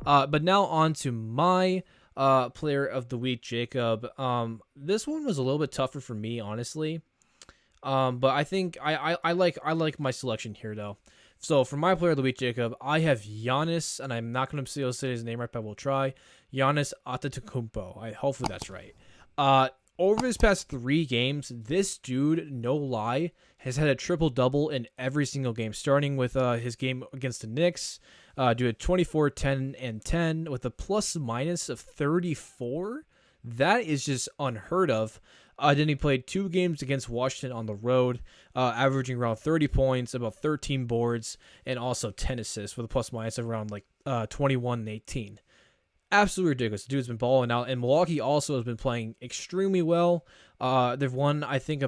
But now on to my player of the week, Jacob. This one was a little bit tougher for me, honestly. But I think I like my selection here though. So for my player of the week, Jacob, I have Giannis, and I'm not going to say his name right, but we'll try. Giannis Antetokounmpo. Hopefully that's right. Over his past 3 games, this dude, no lie, has had a triple-double in every single game, starting with his game against the Knicks, doing 24, 10, and 10 with a plus-minus of 34. That is just unheard of. Then he played 2 games against Washington on the road, averaging around 30 points, about 13 boards, and also 10 assists with a plus-minus of around 21 and 18. Absolutely ridiculous. The dude's been balling out, and Milwaukee also has been playing extremely well. They've won, I think,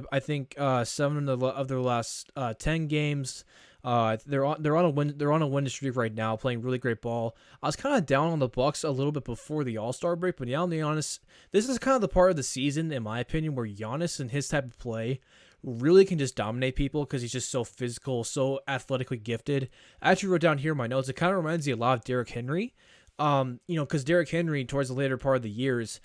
7 of their last 10 games. They're on a win streak right now, playing really great ball. I was kind of down on the Bucks a little bit before the All-Star break, but now, to be honest, this is kind of the part of the season, in my opinion, where Giannis and his type of play really can just dominate people because he's just so physical, so athletically gifted. I actually wrote down here in my notes, it kind of reminds me a lot of Derrick Henry. Because Derrick Henry, towards the later part of the years,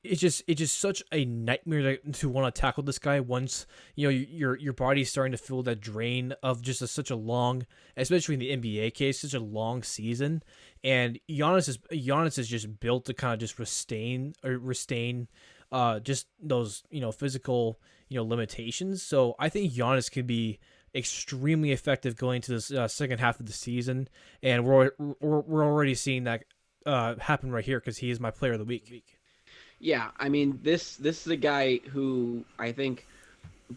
it's just such a nightmare to want to tackle this guy once your body's starting to feel that drain of just such a long, especially in the NBA case, such a long season. And Giannis is just built to kind of just restrain just those physical limitations. So I think Giannis could be extremely effective going to this second half of the season, and we're already seeing that happen right here because he is my player of the week. Yeah, I mean, this is a guy who I think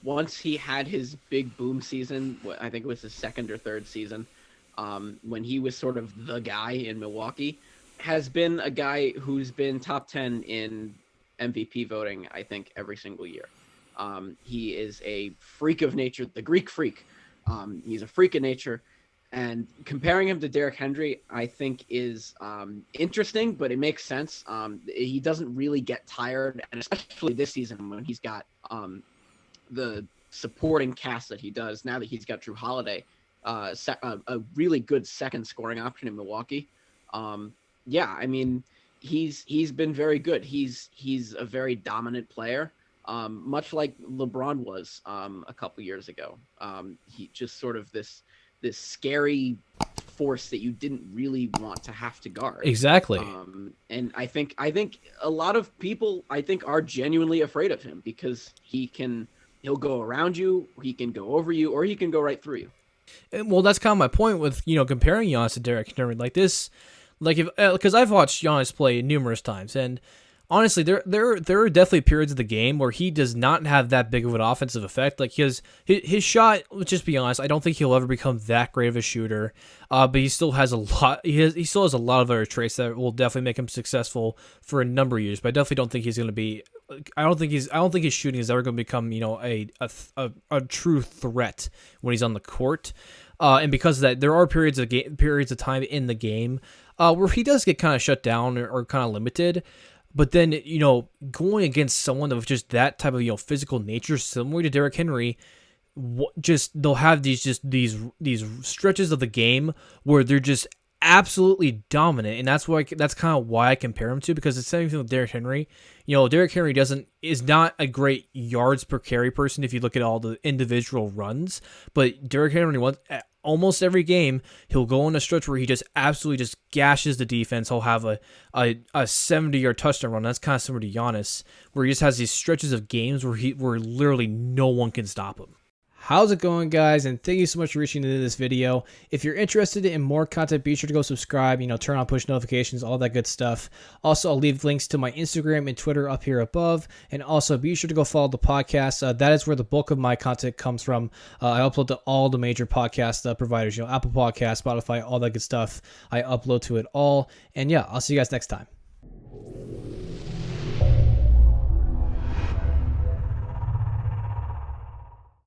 once he had his big boom season, I think it was his second or third season, when he was sort of the guy in Milwaukee, has been a guy who's been top 10 in MVP voting, I think, every single year. He is a freak of nature, the Greek freak. He's a freak of nature. And comparing him to Derrick Henry, I think is interesting, but it makes sense. He doesn't really get tired, and especially this season when he's got the supporting cast that he does, now that he's got Drew Holiday, a really good second scoring option in Milwaukee. Yeah, I mean, he's been very good. He's a very dominant player. Much like LeBron was a couple years ago. He just sort of this scary force that you didn't really want to have to guard. Exactly. And I think a lot of people are genuinely afraid of him because he'll go around you, he can go over you, or he can go right through you. And, well, that's kind of my point with comparing Giannis to Derrick Henry like this, because I've watched Giannis play numerous times, and honestly, there are definitely periods of the game where he does not have that big of an offensive effect. Like his shot, let's just be honest, I don't think he'll ever become that great of a shooter. But he still has a lot. He still has a lot of other traits that will definitely make him successful for a number of years. But I definitely don't think he's going to be. I don't think his shooting is ever going to become a true threat when he's on the court. And because of that, there are periods of time in the game where he does get kind of shut down or kind of limited. But then, going against someone of just that type of, physical nature, similar to Derrick Henry, they'll have these stretches of the game where they're just absolutely dominant, and that's kind of why I compare him to, because it's the same thing with Derrick Henry. Derrick Henry is not a great yards per carry person if you look at all the individual runs, but Derrick Henry almost every game, he'll go on a stretch where he just absolutely just gashes the defense. He'll have a 70-yard touchdown run. That's kind of similar to Giannis, where he just has these stretches of games where literally no one can stop him. How's it going, guys? And thank you so much for reaching into this video. If you're interested in more content, be sure to go subscribe, turn on push notifications, all that good stuff. Also, I'll leave links to my Instagram and Twitter up here above. And also, be sure to go follow the podcast. That is where the bulk of my content comes from. I upload to all the major podcast providers, Apple Podcasts, Spotify, all that good stuff. I upload to it all. And yeah, I'll see you guys next time.